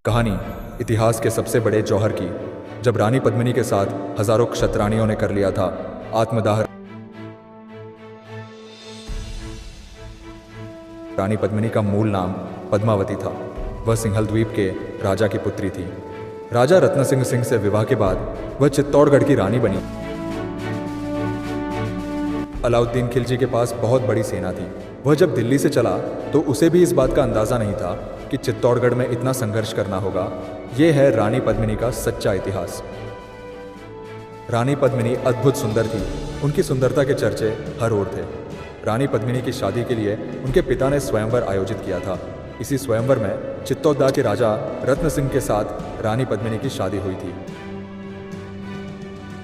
कहानी इतिहास के सबसे बड़े जौहर की, जब रानी पद्मिनी के साथ हजारों क्षत्ररानियों ने कर लिया था आत्मदाह। रानी पद्मिनी का मूल नाम पद्मावती था। वह सिंहल द्वीप के राजा की पुत्री थी। राजा रत्न सिंह से विवाह के बाद वह चित्तौड़गढ़ की रानी बनी। अलाउद्दीन खिलजी के पास बहुत बड़ी सेना थी। वह जब दिल्ली से चला तो उसे भी इस बात का अंदाजा नहीं था कि चित्तौड़गढ़ में इतना संघर्ष करना होगा। यह है रानी पद्मिनी का सच्चा इतिहास। रानी पद्मिनी अद्भुत सुंदर थी। उनकी सुंदरता के चर्चे हर ओर थे। रानी पद्मिनी की शादी के लिए उनके पिता ने स्वयंवर आयोजित किया था। इसी स्वयंवर में चित्तौड़गढ़ के राजा रत्न सिंह के साथ रानी पद्मिनी की शादी हुई थी।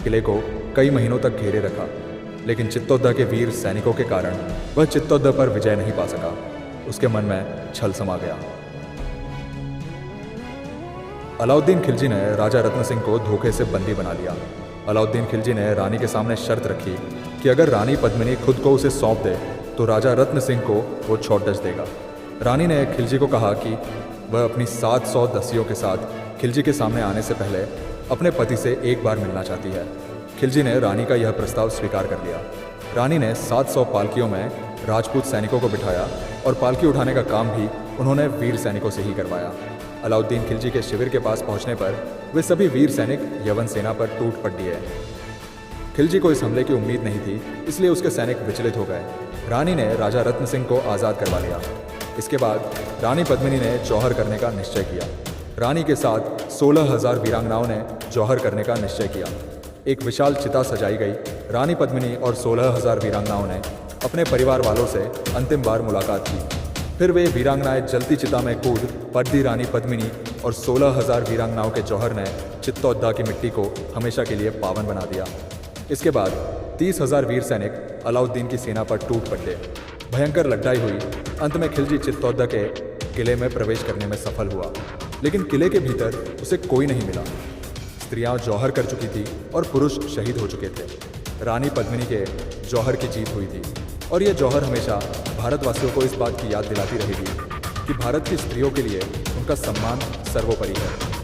किले को कई महीनों तक घेरे रखा, लेकिन चित्तौड़गढ़ के वीर सैनिकों के कारण वह चित्तौड़गढ़ पर विजय नहीं पा सका। उसके मन में छल समा गया। अलाउद्दीन खिलजी ने राजा रत्न सिंह को धोखे से बंदी बना लिया। अलाउद्दीन खिलजी ने रानी के सामने शर्त रखी कि अगर रानी पद्मिनी खुद को उसे सौंप दे तो राजा रत्न सिंह को वो छोड़दज देगा। रानी ने खिलजी को कहा कि वह अपनी 700 दासियों के साथ खिलजी के सामने आने से पहले अपने पति से एक बार मिलना चाहती है। खिलजी ने रानी का यह प्रस्ताव स्वीकार कर लिया। रानी ने 700 पालकियों में राजपूत सैनिकों को बिठाया और पालकी उठाने का काम भी उन्होंने वीर सैनिकों से ही करवाया। अलाउद्दीन खिलजी के शिविर के पास पहुंचने पर वे सभी वीर सैनिक यवन सेना पर टूट पड़ दिए। खिलजी को इस हमले की उम्मीद नहीं थी, इसलिए उसके सैनिक विचलित हो गए। रानी ने राजा रत्न सिंह को आज़ाद करवा लिया। इसके बाद रानी पद्मिनी ने जौहर करने का निश्चय किया। रानी के साथ 16,000 वीरांगनाओं ने जौहर करने का निश्चय किया। एक विशाल चिता सजाई गई। रानी पद्मिनी और 16,000 वीरांगनाओं ने अपने परिवार वालों से अंतिम बार मुलाकात की। फिर वे वीरांगनाएं जलती चिता में कूद पड़ती। रानी पद्मिनी और 16,000 वीरांगनाओं के जौहर ने चित्तौड़गढ़ की मिट्टी को हमेशा के लिए पावन बना दिया। इसके बाद 30,000 वीर सैनिक अलाउद्दीन की सेना पर टूट पड़े। भयंकर लड़ाई हुई। अंत में खिलजी चित्तौड़गढ़ के किले में प्रवेश करने में सफल हुआ, लेकिन किले के भीतर उसे कोई नहीं मिला। स्त्रियां जौहर कर चुकी थी और पुरुष शहीद हो चुके थे। रानी पद्मिनी के जौहर की जीत हुई थी और यह जौहर हमेशा भारतवासियों को इस बात की याद दिलाती रहेगी कि भारत की स्त्रियों के लिए उनका सम्मान सर्वोपरि है।